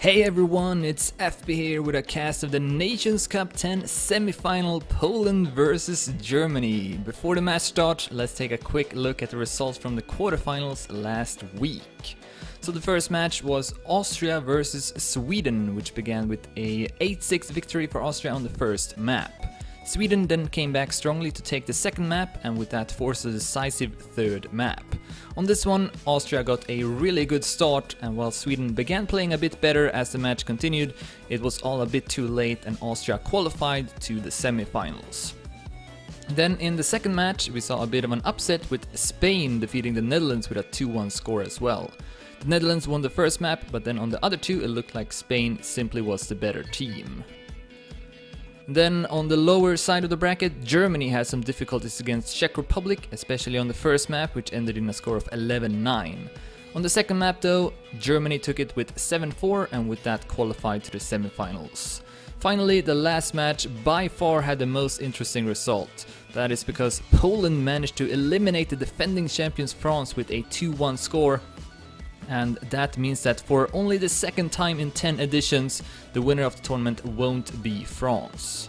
Hey everyone, it's FB here with a cast of the Nations Cup 10 semi-final Poland versus Germany. Before the match starts, let's take a quick look at the results from the quarterfinals last week. So the first match was Austria versus Sweden, which began with a 8-6 victory for Austria on the first map. Sweden then came back strongly to take the second map and with that forced a decisive third map. On this one, Austria got a really good start, and while Sweden began playing a bit better as the match continued, it was all a bit too late and Austria qualified to the semi-finals. Then in the second match we saw a bit of an upset with Spain defeating the Netherlands with a 2-1 score as well. The Netherlands won the first map, but then on the other two it looked like Spain simply was the better team. Then on the lower side of the bracket, Germany had some difficulties against Czech Republic, especially on the first map, which ended in a score of 11-9. On the second map though, Germany took it with 7-4 and with that qualified to the semifinals. Finally, the last match by far had the most interesting result. That is because Poland managed to eliminate the defending champions France with a 2-1 score. And that means that for only the second time in 10 editions, the winner of the tournament won't be France.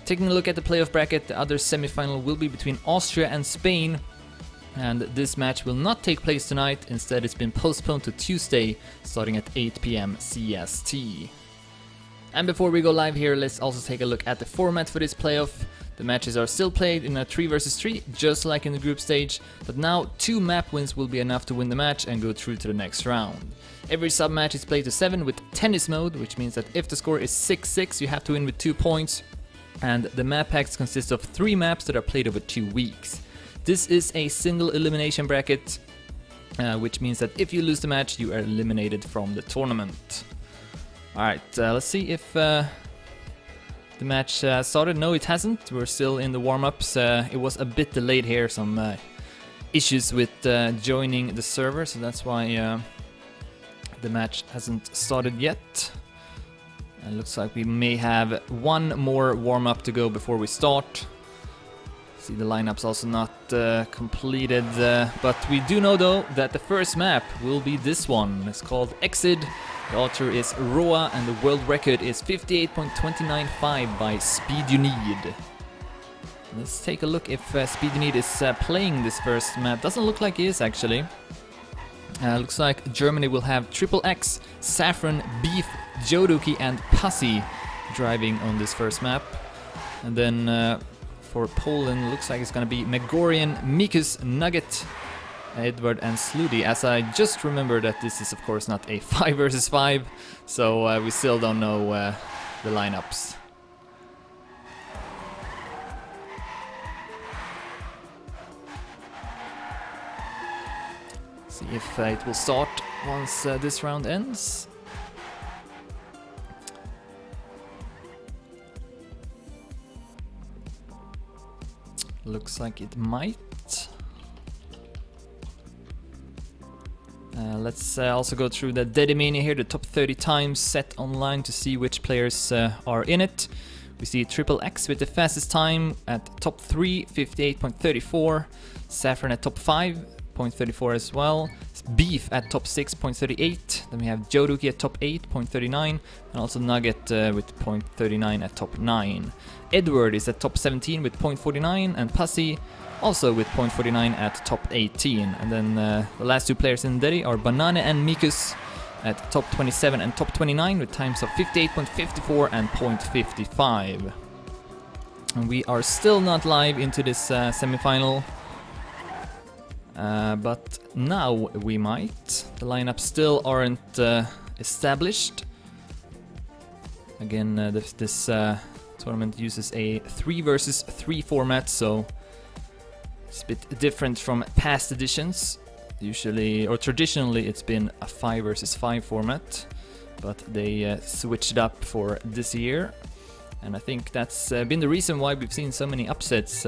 Taking a look at the playoff bracket, the other semi-final will be between Austria and Spain. And this match will not take place tonight, instead it's been postponed to Tuesday, starting at 8 PM CST. And before we go live here, let's also take a look at the format for this playoff. The matches are still played in a 3 vs 3, just like in the group stage, but now 2 map wins will be enough to win the match and go through to the next round. Every sub-match is played to 7 with tennis mode, which means that if the score is 6-6, you have to win with 2 points, and the map packs consist of 3 maps that are played over 2 weeks. This is a single elimination bracket, which means that if you lose the match, you are eliminated from the tournament. Alright, let's see if the match started. No, it hasn't. We're still in the warm-ups. It was a bit delayed here, some issues with joining the server, so that's why the match hasn't started yet. It looks like we may have one more warm-up to go before we start. See, the lineup's also not completed, but we do know though that the first map will be this one. It's called Exit. The author is Roa and the world record is 58.295 by Speed You Need. Let's take a look if Speed You Need is playing this first map. Doesn't look like he is actually. Looks like Germany will have Triple X, Saffron, Beef, Jodoki and Pussy driving on this first map. And then for Poland, looks like it's gonna be Megorian, Mikus, Nugget, Edward and Sludi, as I just remember that this is of course not a 5 vs 5, so we still don't know the lineups. See if it will start once this round ends. Looks like it might. Let's also go through the Dedimania here, the top 30 times set online to see which players are in it. We see Triple X with the fastest time at top 3, 58.34. Saffron at top 5.34 as well. Beef at top 6.38. Then we have Jodoki at top 8.39. And also Nugget with 0.39 at top 9. Edward is at top 17 with 0.49 and Pussy also with 0.49 at top 18. And then the last 2 players in Dedi are Banane and Mikus at top 27 and top 29 with times of 58.54 and 0.55. And we are still not live into this semi-final. But now we might. The lineups still aren't established. Again, this tournament uses a 3 vs 3 format, so it's a bit different from past editions. Usually, or traditionally, it's been a 5 vs 5 format, but they switched it up for this year. And I think that's been the reason why we've seen so many upsets.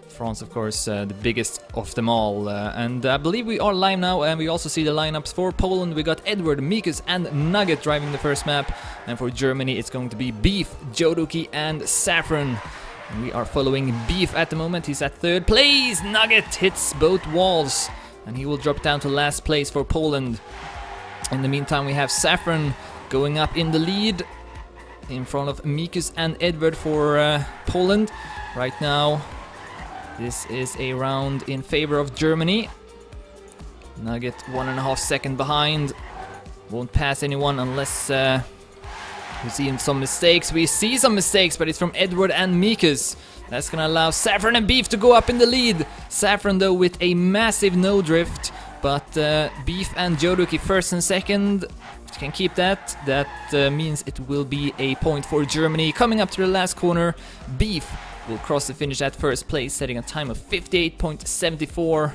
France, of course, the biggest of them all. And I believe we are live now, and we also see the lineups for Poland. We got Edward, Mikus and Nugget driving the first map. And for Germany, it's going to be Beef, Jodoki and Saffron. And we are following Beef at the moment. He's at 3rd place. Nugget hits both walls, and he will drop down to last place for Poland. In the meantime, we have Saffron going up in the lead in front of Mikus and Edward for Poland. Right now, this is a round in favor of Germany. Nugget 1.5 seconds behind. Won't pass anyone unless we see some mistakes. We see some mistakes, but it's from Edward and Mikus. That's gonna allow Saffron and Beef to go up in the lead. Saffron though with a massive no drift, but Beef and Joduki first and second can keep that. That means it will be a point for Germany. Coming up to the last corner, Beef will cross the finish at first place, setting a time of 58.74.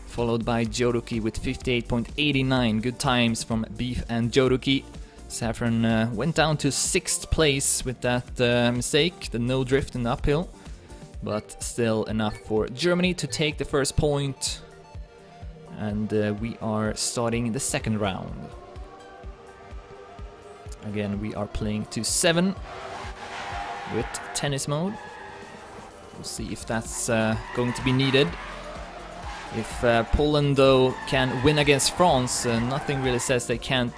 Followed by Joduki with 58.89. Good times from Beef and Joduki. Saffron went down to 6th place with that mistake, the no drift in the uphill. But still enough for Germany to take the first point. And we are starting the second round. Again, we are playing to 7 with tennis mode. We'll see if that's going to be needed. If Poland, though, can win against France, nothing really says they can't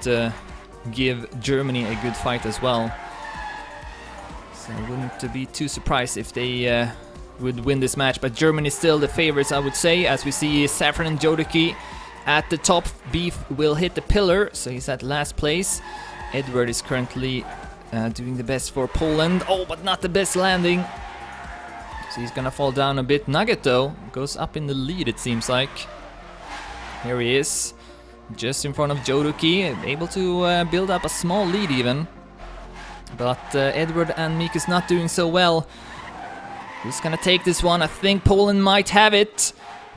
give Germany a good fight as well. So I wouldn't be too surprised if they would win this match. But Germany is still the favorites, I would say, as we see Saffron and Joduki at the top. Beef will hit the pillar, so he's at last place. Edward is currently doing the best for Poland. Oh, but not the best landing. So he's gonna fall down a bit. Nugget, though, goes up in the lead, it seems like. Here he is, just in front of Joduki, able to build up a small lead even. But Edward and Mikus not doing so well. Who's gonna take this one? I think Poland might have it.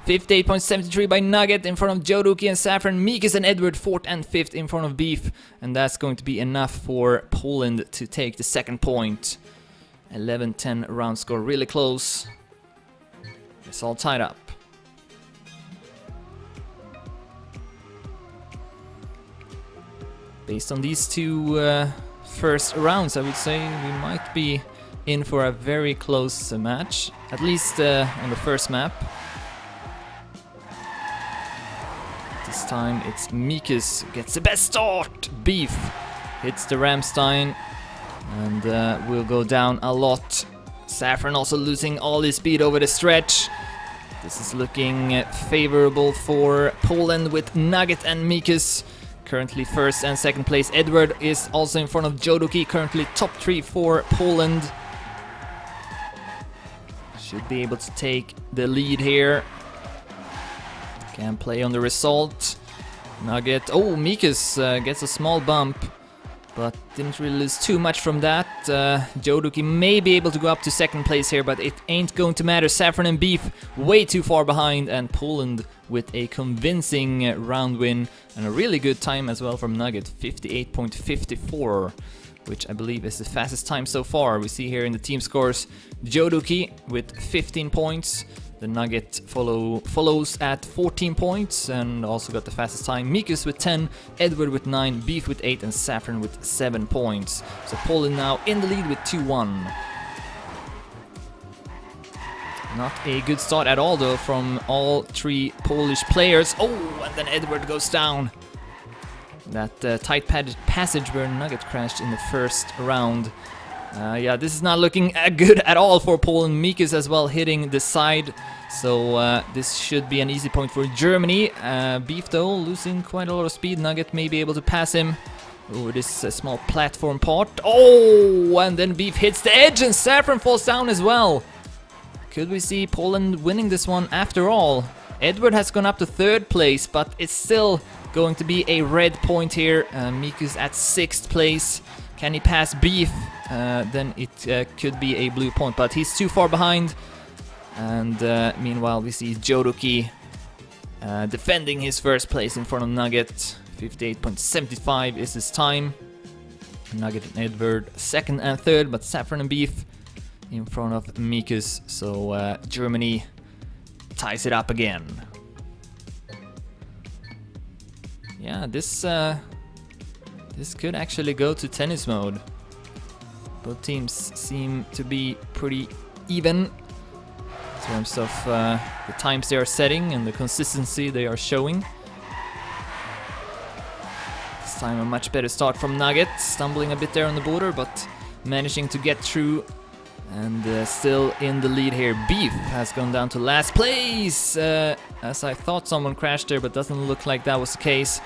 58.73 by Nugget in front of Joduki and Saffron. Mikus and Edward 4th and 5th in front of Beef. And that's going to be enough for Poland to take the second point. 11-10 round score, really close. It's all tied up. Based on these two first rounds, I would say we might be in for a very close match, at least on the first map. This time it's Mikus gets the best start. Beef hits the Ramstein and will go down a lot. Saffron also losing all his speed over the stretch. This is looking favorable for Poland with Nugget and Mikus currently first and second place. Edward is also in front of Joduki, currently top 3 for Poland. Should be able to take the lead here. Can play on the result. Nugget, oh, Mikus gets a small bump, but didn't really lose too much from that. Joduki may be able to go up to second place here, but it ain't going to matter. Saffron and Beef way too far behind, and Poland with a convincing round win and a really good time as well from Nugget, 58.54, which I believe is the fastest time so far. We see here in the team scores Joduki with 15 points. The Nugget follows at 14 points and also got the fastest time. Mikus with 10, Edward with 9, Beef with 8 and Saffron with 7 points. So Poland now in the lead with 2-1. Not a good start at all though from all 3 Polish players. Oh, and then Edward goes down. That tight passage where Nugget crashed in the first round. Yeah, this is not looking good at all for Poland. Mikus as well hitting the side. So this should be an easy point for Germany. Beef though losing quite a lot of speed. Nugget may be able to pass him over this small platform part. Oh, and then Beef hits the edge and Saffron falls down as well. Could we see Poland winning this one after all? Edward has gone up to 3rd place, but it's still going to be a red point here. Mikus at 6th place. Can he pass Beef? Then it could be a blue point, but he's too far behind. And meanwhile, we see Joduki defending his first place in front of Nugget. 58.75 is his time. Nugget and Edward 2nd and 3rd, but Saffron and Beef in front of Mikus. So Germany ties it up again. Yeah, this could actually go to tennis mode. Both teams seem to be pretty even in terms of the times they are setting and the consistency they are showing. This time a much better start from Nugget, stumbling a bit there on the border, but managing to get through and still in the lead here. Beef has gone down to last place, as I thought someone crashed there, but doesn't look like that was the case.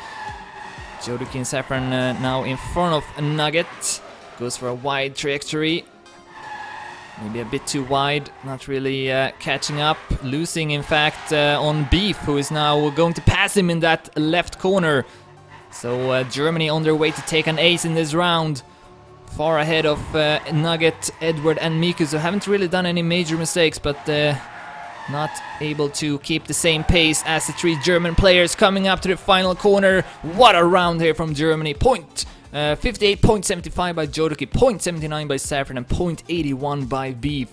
Jodoki and Saffron now in front of Nugget, goes for a wide trajectory. Maybe a bit too wide, not really catching up, losing in fact on Beef, who is now going to pass him in that left corner. So Germany on their way to take an ace in this round, far ahead of Nugget, Edward and Mikus, who haven't really done any major mistakes, but not able to keep the same pace as the three German players coming up to the final corner. What a round here from Germany. 58.75 by Jodoki, 0.79 by Saffron, and 0.81 by Beef.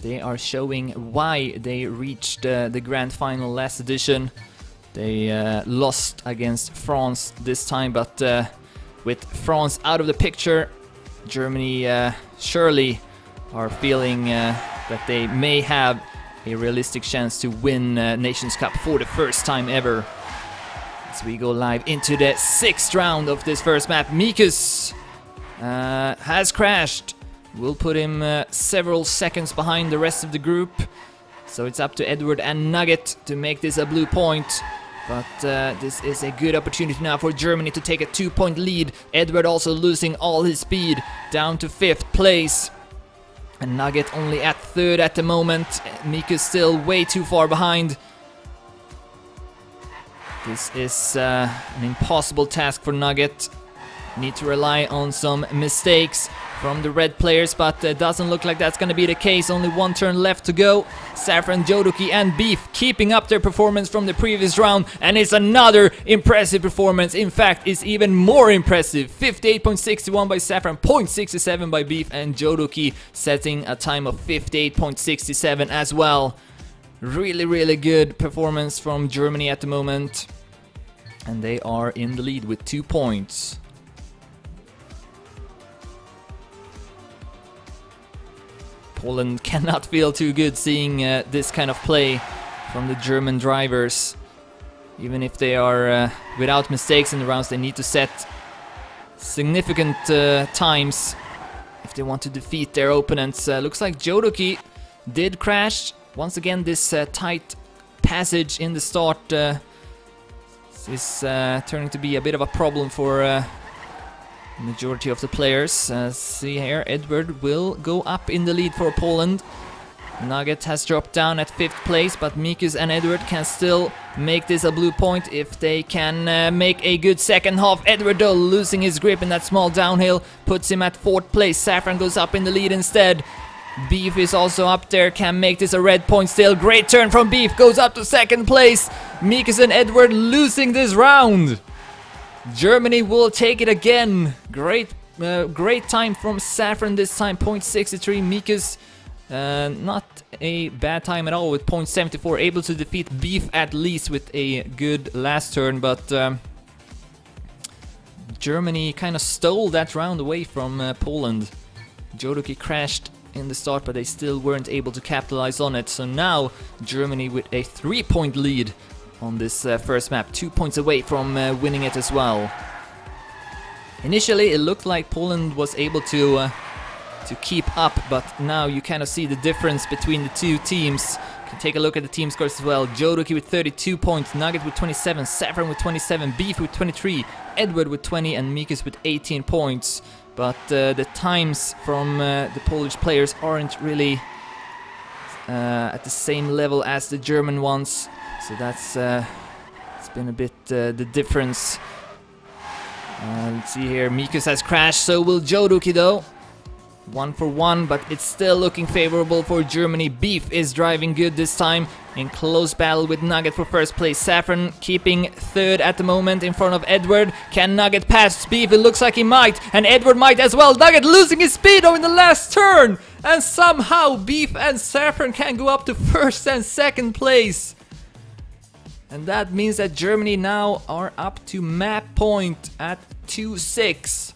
They are showing why they reached the grand final last edition. They lost against France this time, but with France out of the picture, Germany surely are feeling that they may have a realistic chance to win Nations Cup for the first time ever. As we go live into the 6th round of this first map, Mikus has crashed. We'll put him several seconds behind the rest of the group. So it's up to Edward and Nugget to make this a blue point. But this is a good opportunity now for Germany to take a 2-point lead. Edward also losing all his speed, down to 5th place. And Nugget only at 3rd at the moment. Mikus still way too far behind. This is an impossible task for Nugget. Need to rely on some mistakes from the red players, but doesn't look like that's going to be the case. Only one turn left to go. Saffron, Jodoki and Beef keeping up their performance from the previous round, and it's another impressive performance. In fact, it's even more impressive. 58.61 by Saffron, 0.67 by Beef, and Jodoki setting a time of 58.67 as well. Really, really good performance from Germany at the moment. And they are in the lead with 2 points. Poland cannot feel too good seeing this kind of play from the German drivers. Even if they are without mistakes in the rounds, they need to set significant times if they want to defeat their opponents. Looks like Jodoki did crash. Once again, this tight passage in the start is turning to be a bit of a problem for majority of the players. See here, Edward will go up in the lead for Poland. Nugget has dropped down at 5th place, but Mikus and Edward can still make this a blue point if they can make a good second half. Edward though losing his grip in that small downhill puts him at 4th place. Saffron goes up in the lead instead. Beef is also up there, can make this a red point still. Great turn from Beef, goes up to 2nd place. Mikus and Edward losing this round. Germany will take it again. Great time from Saffron this time, 0.63. Mikus, not a bad time at all with 0.74. Able to defeat Beef at least with a good last turn, but Germany kind of stole that round away from Poland. Jodoki crashed in the start, but they still weren't able to capitalize on it. So now Germany with a 3-point lead on this first map, 2 points away from winning it as well. Initially it looked like Poland was able to keep up, but now you kind of see the difference between the two teams. You can take a look at the team scores as well. Jodoki with 32 points, Nugget with 27, Saffron with 27, Beef with 23, Edward with 20 and Mikus with 18 points. But the times from the Polish players aren't really at the same level as the German ones. So that's it's been a bit the difference. Let's see here, Mikus has crashed, so will Jodoki though. 1 for 1, but it's still looking favorable for Germany. Beef is driving good this time in close battle with Nugget for 1st place. Saffron keeping 3rd at the moment in front of Edward. Can Nugget pass Beef? It looks like he might, and Edward might as well. Nugget losing his speed in the last turn, and somehow Beef and Saffron can go up to 1st and 2nd place. And that means that Germany now are up to map point at 2-6.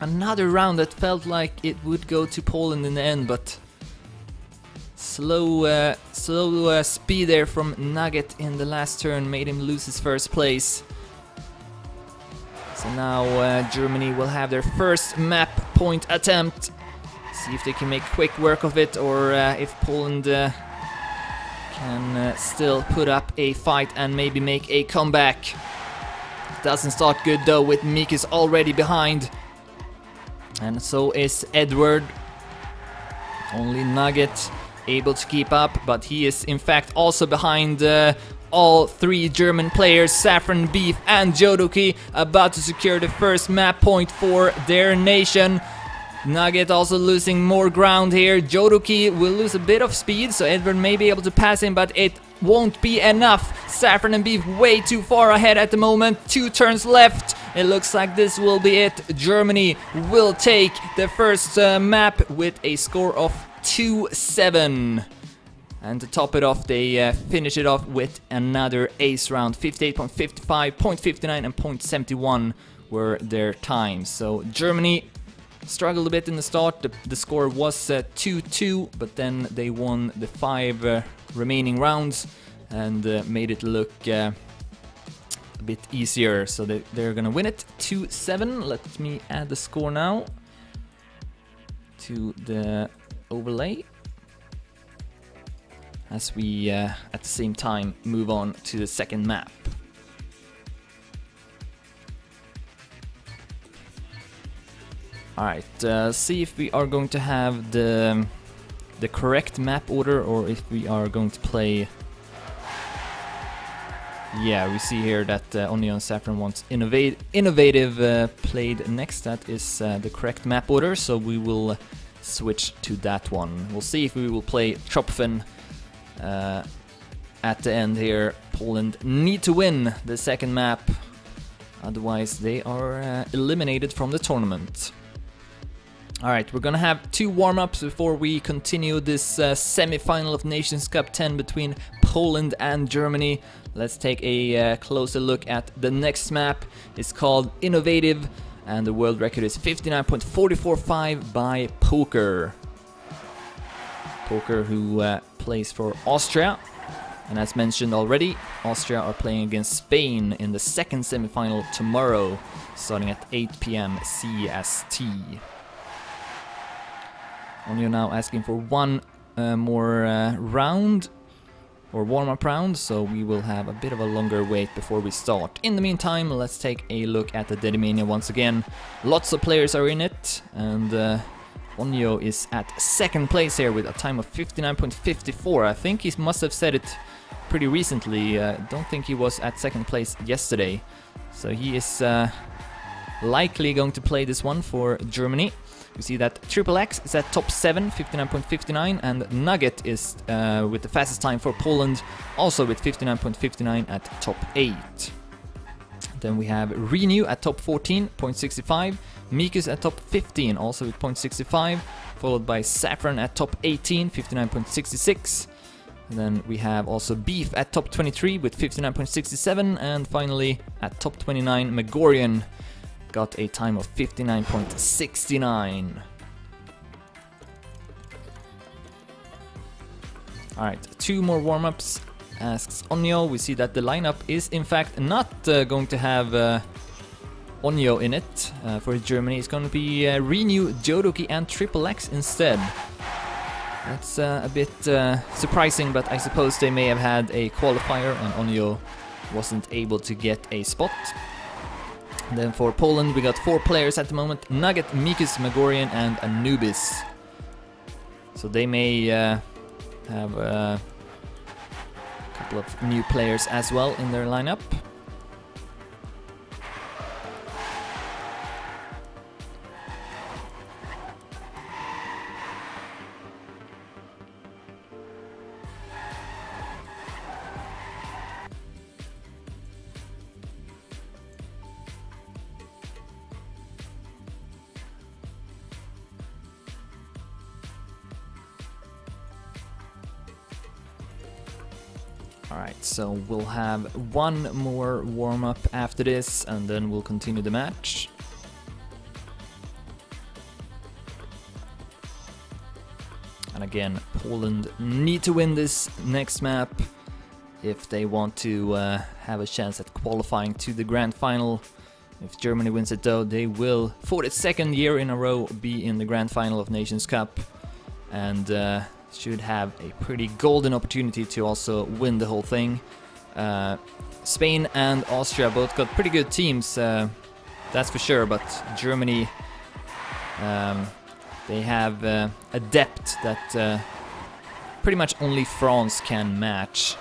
Another round that felt like it would go to Poland in the end, but slow speed there from Nugget in the last turn made him lose his 1st place. So now Germany will have their first map point attempt. See if they can make quick work of it, or if Poland can still put up a fight and maybe make a comeback. Doesn't start good though, with Mikus already behind. And so is Edward. Only Nugget able to keep up, but he is in fact also behind all three German players, Saffron, Beef and Jodoki, about to secure the first map point for their nation. Nugget also losing more ground here. Jodoki will lose a bit of speed, so Edward may be able to pass him, but it won't be enough. Saffron and Beef way too far ahead at the moment. 2 turns left. It looks like this will be it. Germany will take the first map with a score of 2-7. And to top it off, they finish it off with another ace round. 58.55, 0.59 and 0.71 were their times. So Germany struggled a bit in the start. The score was 2-2, but then they won the 5 remaining rounds and made it look a bit easier. So they're gonna win it 2-7. Let me add the score now to the overlay, as we at the same time move on to the second map. Alright, see if we are going to have the correct map order, or if we are going to play... Yeah, we see here that Onyo and Saffron wants innovative played next. That is the correct map order, so we will switch to that one. We'll see if we will play Tropfen at the end here. Poland need to win the second map, otherwise they are eliminated from the tournament. Alright, we're gonna have 2 warm-ups before we continue this semi-final of Nations Cup 10 between Poland and Germany. Let's take a closer look at the next map. It's called Innovative, and the world record is 59.445 by Poker. Poker, who plays for Austria. And as mentioned already, Austria are playing against Spain in the second semi-final tomorrow, starting at 8 PM CST. Onyo now asking for one more round, or warm-up round, so we will have a bit of a longer wait before we start. In the meantime, let's take a look at the Dedimania once again. Lots of players are in it, and Onyo is at second place here with a time of 59.54. I think he must have said it pretty recently. Don't think he was at second place yesterday. So he is likely going to play this one for Germany. You see that Triple X is at top 7, 59.59, and Nugget is with the fastest time for Poland, also with 59.59 at top 8. Then we have Renew at top 14, 0.65, Mikus at top 15, also with 0.65, followed by Saffron at top 18, 59.66. And then we have also Beef at top 23 with 59.67, and finally at top 29, Megorian got a time of 59.69. Alright, 2 more warm-ups, asks Onyo. We see that the lineup is in fact not going to have Onyo in it for Germany. It's going to be Renew, Jodoki and Triple X instead. That's a bit surprising, but I suppose they may have had a qualifier and Onyo wasn't able to get a spot. Then for Poland we got 4 players at the moment: Nugget, Mikus, Megorian and Anubis. So they may have a couple of new players as well in their lineup. Alright, so we'll have 1 more warm-up after this, and then we'll continue the match. And again, Poland need to win this next map if they want to have a chance at qualifying to the grand final If Germany wins it though, they will, for the second year in a row, be in the grand final of Nations Cup. And should have a pretty golden opportunity to also win the whole thing. Spain and Austria both got pretty good teams, that's for sure, but Germany, they have a depth that pretty much only France can match.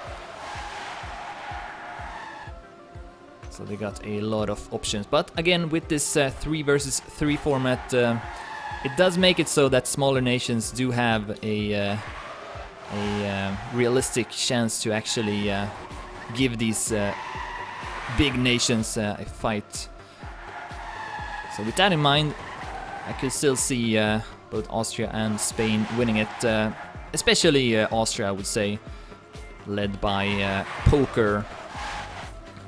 So they got a lot of options. But again, with this 3 versus 3 format, it does make it so that smaller nations do have a realistic chance to actually give these big nations a fight. So with that in mind, I could still see both Austria and Spain winning it, especially Austria, I would say, led by Poker,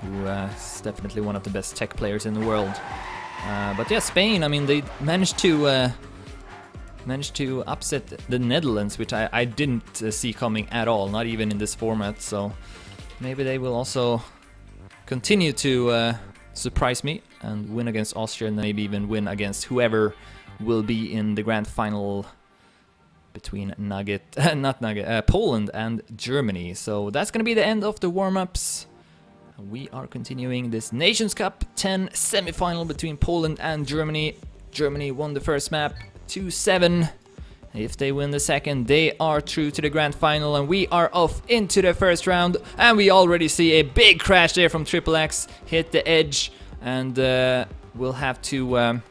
who is definitely one of the best tech players in the world. But yeah, Spain, I mean, they managed to upset the Netherlands, which I didn't see coming at all, not even in this format. So maybe they will also continue to surprise me and win against Austria, and maybe even win against whoever will be in the grand final between Poland and Germany. So that's gonna be the end of the warm-ups. We are continuing this Nations Cup 10 semi-final between Poland and Germany. Germany won the first map 2-7. If they win the second, they are through to the grand final, and we are off into the first round. And we already see a big crash there from XXX, hit the edge, and we'll have to...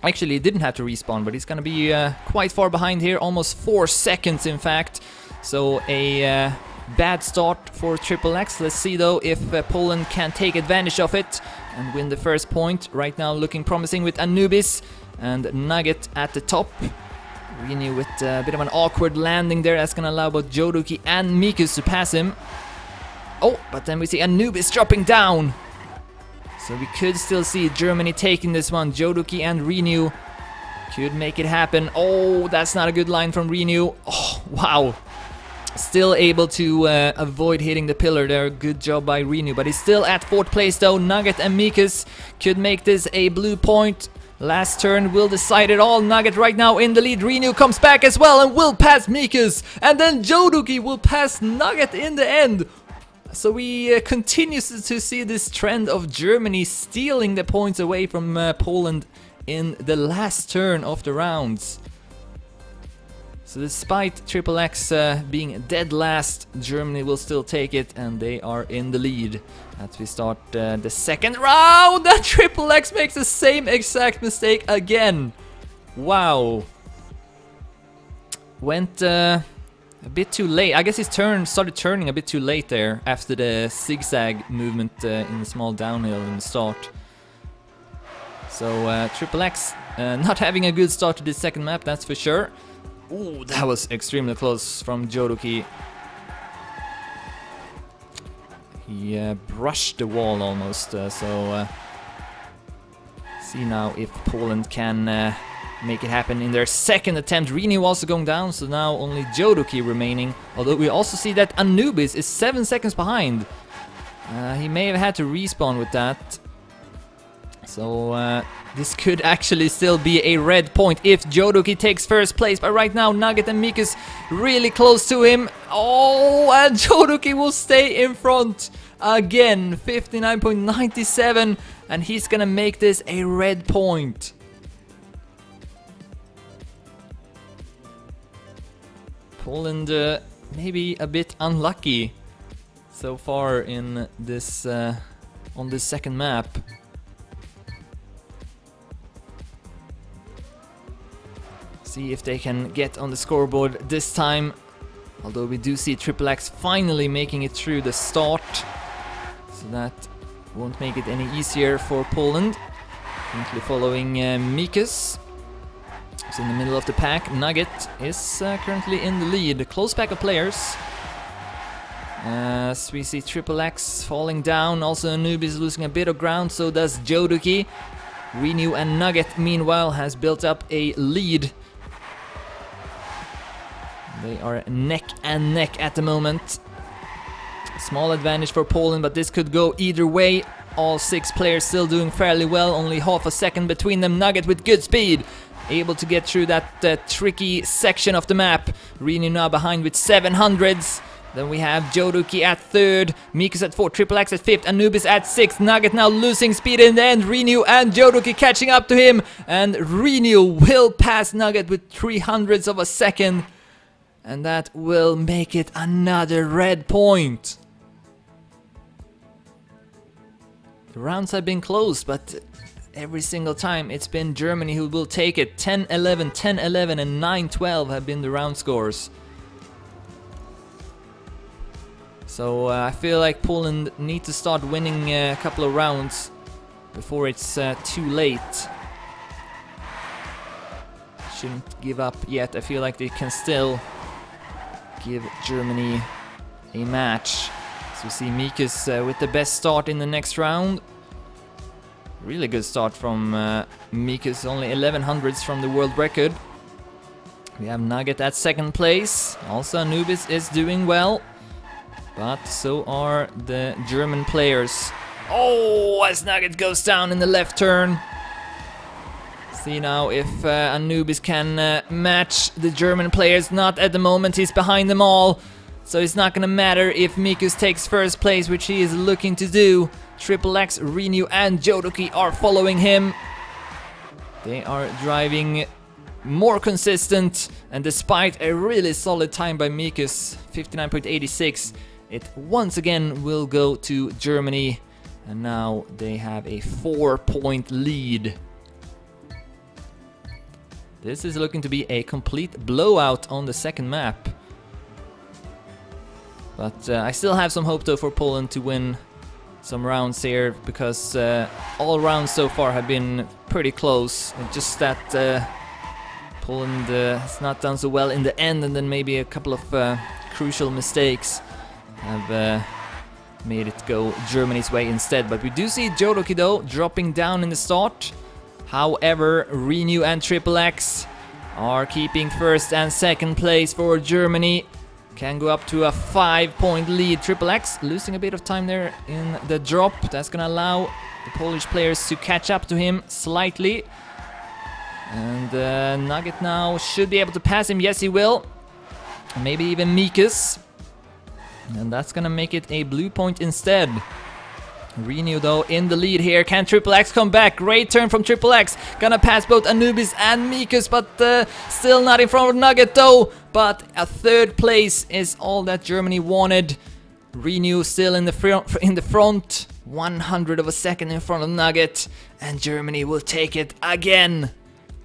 actually, he didn't have to respawn, but he's gonna be quite far behind here, almost 4 seconds in fact. So a bad start for XXX. Let's see though if Poland can take advantage of it and win the first point. Right now looking promising with Anubis and Nugget at the top. Renew with a bit of an awkward landing there. That's gonna allow both Joduki and Mikus to pass him. Oh, but then we see Anubis dropping down. So we could still see Germany taking this one. Joduki and Renew could make it happen. Oh, that's not a good line from Renew. Oh, wow. Still able to avoid hitting the pillar there. Good job by Renew, but he's still at 4th place though. Nugget and Mikus could make this a blue point. Last turn will decide it all. Nugget right now in the lead. Renew comes back as well and will pass Mikus. And then Joduki will pass Nugget in the end. So we continue to see this trend of Germany stealing the points away from Poland in the last turn of the rounds. So despite XXX being dead last, Germany will still take it, and they are in the lead as we start the second round. And XXX makes the same exact mistake again. Wow. Went a bit too late. I guess his turn started turning a bit too late there after the zigzag movement in the small downhill in the start. So XXX not having a good start to this second map, that's for sure. Ooh, that was extremely close from Joduki. He brushed the wall almost, so see now if Poland can make it happen in their second attempt. Renew also going down, so now only Joduki remaining. Although we also see that Anubis is 7 seconds behind. He may have had to respawn with that. So this could actually still be a red point if Joduki takes first place. But right now Nugget and Mikus really close to him. Oh, and Joduki will stay in front again. 59.97, and he's gonna make this a red point. Poland maybe a bit unlucky so far in this on this second map. See if they can get on the scoreboard this time. Although we do see XXX finally making it through the start, so that won't make it any easier for Poland. Currently following Mikus. So in the middle of the pack, Nugget is currently in the lead. Close pack of players. As we see XXX falling down. Also Anubis losing a bit of ground, so does Joduki. Renew and Nugget meanwhile has built up a lead. They are neck and neck at the moment. Small advantage for Poland, but this could go either way. all 6 players still doing fairly well, only half a second between them. Nugget with good speed, able to get through that tricky section of the map. Renu now behind with 700s. Then we have Joduki at 3rd, Mikus at 4th, Triple X at 5th, Anubis at 6th. Nugget now losing speed in the end. Renu and Joduki catching up to him. And Renu will pass Nugget with 300ths of a second. And that will make it another red point. The rounds have been close, but every single time it's been Germany who will take it. 10-11, 10-11 and 9-12 have been the round scores. So I feel like Poland need to start winning a couple of rounds before it's too late. Shouldn't give up yet. I feel like they can still give Germany a match. So we see Mikus with the best start in the next round. Really good start from Mikus, only 1100s from the world record. We have Nugget at 2nd place. Also Anubis is doing well. But so are the German players. Oh, as Nugget goes down in the left turn. See now if Anubis can match the German players. Not at the moment, he's behind them all. So it's not gonna matter if Mikus takes 1st place, which he is looking to do. Triple X, Renu and Joduki are following him. They are driving more consistent, and despite a really solid time by Mikus, 59.86, it once again will go to Germany, and now they have a 4-point lead. This is looking to be a complete blowout on the second map. But I still have some hope though for Poland to win some rounds here, because all rounds so far have been pretty close. It's just that Poland has not done so well in the end, and then maybe a couple of crucial mistakes have made it go Germany's way instead. But we do see Joduki though dropping down in the start. However, Renu and Triple X are keeping 1st and 2nd place for Germany. Can go up to a 5-point lead. Triple X losing a bit of time there in the drop. That's gonna allow the Polish players to catch up to him slightly. And Nugget now should be able to pass him. Yes, he will. Maybe even Mikus. And that's gonna make it a blue point instead. Renu though in the lead here. Can Triple X come back? Great turn from Triple X. Gonna pass both Anubis and Mikus, but still not in front of Nugget though. But a 3rd place is all that Germany wanted. Renu still in the front. 100 of a second in front of Nugget. And Germany will take it again.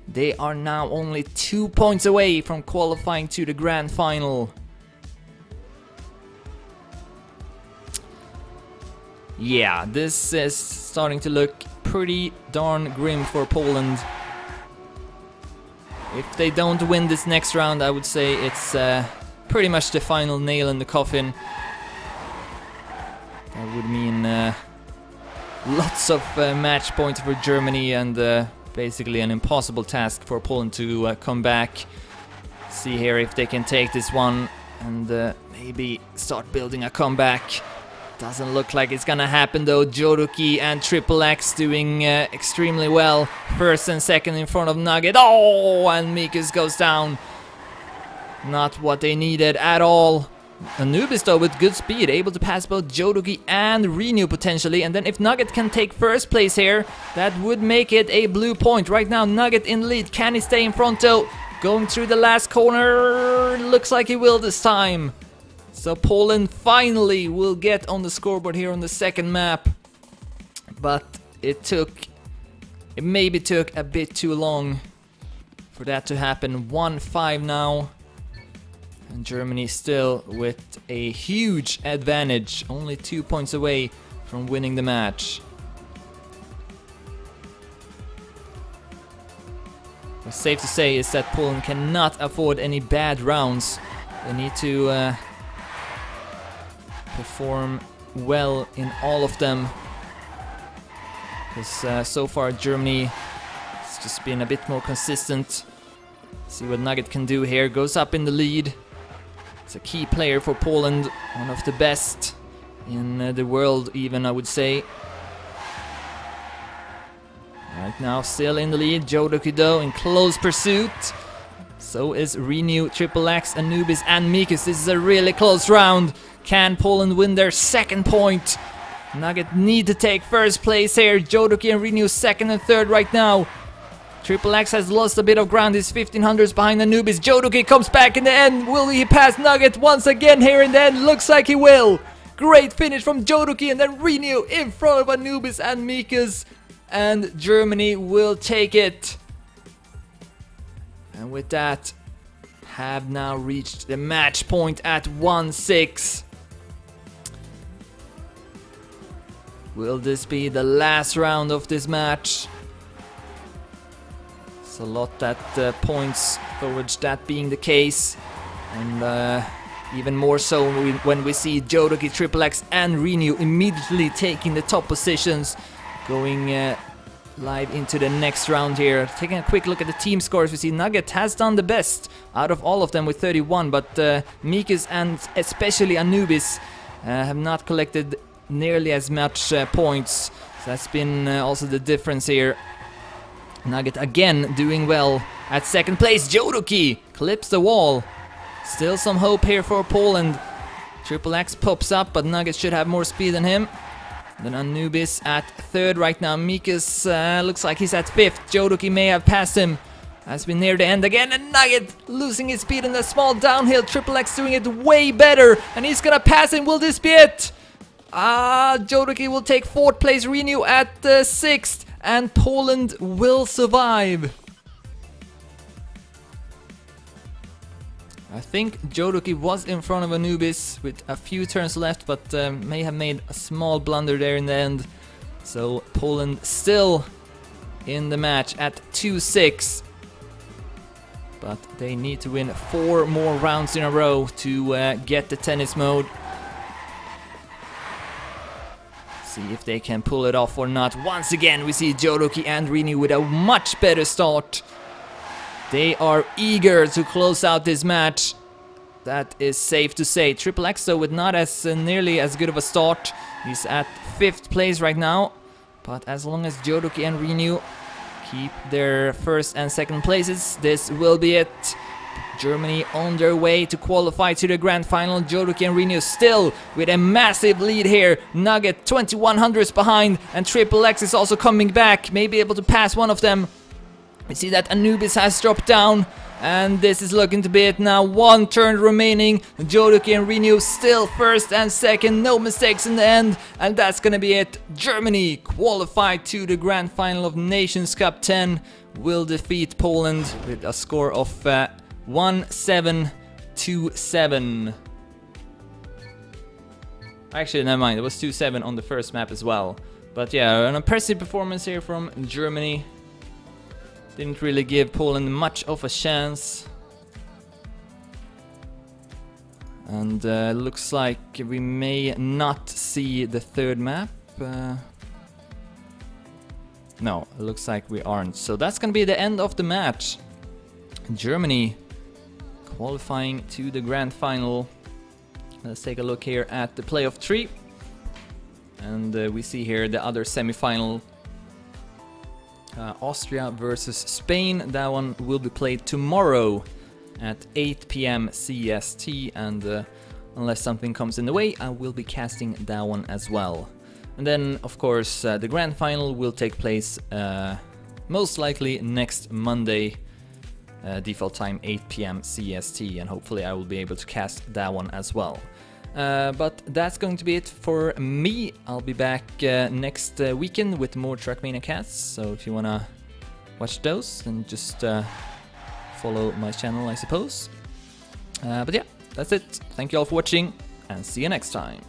They are now only 2 points away from qualifying to the grand final. Yeah, this is starting to look pretty darn grim for Poland. If they don't win this next round, I would say it's pretty much the final nail in the coffin. That would mean lots of match points for Germany, and basically an impossible task for Poland to come back. See here if they can take this one and maybe start building a comeback. Doesn't look like it's gonna happen though. Joduki and Triple X doing extremely well. 1st and 2nd in front of Nugget. Oh, and Mikus goes down. Not what they needed at all. Anubis though with good speed, able to pass both Joduki and Renu potentially. And then if Nugget can take 1st place here, that would make it a blue point. Right now Nugget in lead. Can he stay in front though? Going through the last corner. Looks like he will this time. So Poland finally will get on the scoreboard here on the second map. But it maybe took a bit too long for that to happen. 1-5 now. And Germany still with a huge advantage. Only 2 points away from winning the match. What's safe to say is that Poland cannot afford any bad rounds. They need to perform well in all of them, because so far Germany has just been a bit more consistent. See what Nugget can do here. Goes up in the lead. It's a key player for Poland, one of the best in the world even, I would say. Right now, still in the lead. Jodoki though in close pursuit. So is Renew, Triple X, Anubis, and Mikus. This is a really close round. Can Poland win their second point? Nugget need to take first place here. Jodoki and Renew second and third right now. Triple X has lost a bit of ground. He's 1500s behind Anubis. Jodoki comes back in the end. Will he pass Nugget once again here in the end? Looks like he will. Great finish from Jodoki, and then Renew in front of Anubis and Mikus. And Germany will take it. And with that, have now reached the match point at 1-6. Will this be the last round of this match? It's a lot that points towards that being the case. And even more so when we see Jodoki, Triple X, and Renew immediately taking the top positions. Going live into the next round here. Taking a quick look at the team scores, we see Nugget has done the best out of all of them with 31, but Mikus and especially Anubis have not collected nearly as much points. So that's been also the difference here. Nugget again doing well at second place. Jodoki clips the wall. Still some hope here for Poland. Triple X pops up, but Nugget should have more speed than him. Then Anubis at third right now. Mikus looks like he's at fifth. Jodoki may have passed him. Has been near the end again, and Nugget losing his speed in the small downhill. Triple X doing it way better, and he's gonna pass him. Will this be it? Jodoki will take fourth place. Renew at sixth, and Poland will survive. I think Jodoki was in front of Anubis with a few turns left, but may have made a small blunder there in the end. So Poland still in the match at 2-6. But they need to win 4 more rounds in a row to get the tennis mode. See if they can pull it off or not. Once again, we see Jodoki and Renew with a much better start. They are eager to close out this match. That is safe to say. Triple X though with not as nearly as good of a start. He's at 5th place right now. But as long as Jodoki and Renew keep their first and second places, this will be it. Germany on their way to qualify to the grand final. Jodoki and Renew still with a massive lead here. Nugget 2100s behind, and Triple X is also coming back. May be able to pass one of them. We see that Anubis has dropped down, and this is looking to be it now. 1 turn remaining. Jodoki and Renew still first and second. No mistakes in the end, and that's gonna be it. Germany qualified to the grand final of Nations Cup 10 will defeat Poland with a score of 1-7-2-7. Actually, never mind. It was 2-7 on the first map as well. But yeah, an impressive performance here from Germany. Didn't really give Poland much of a chance. And looks like we may not see the third map. No, it looks like we aren't. So that's gonna be the end of the match. Germany qualifying to the grand final. Let's take a look here at the playoff tree. And we see here the other semi-final. Austria versus Spain. That one will be played tomorrow at 8 PM CST, and unless something comes in the way, I will be casting that one as well. And then, of course, the grand final will take place most likely next Monday, default time 8 PM CST, and hopefully I will be able to cast that one as well. But that's going to be it for me. I'll be back next weekend with more Trackmania casts, so if you wanna watch those, then just follow my channel, I suppose. But yeah, that's it. Thank you all for watching, and see you next time.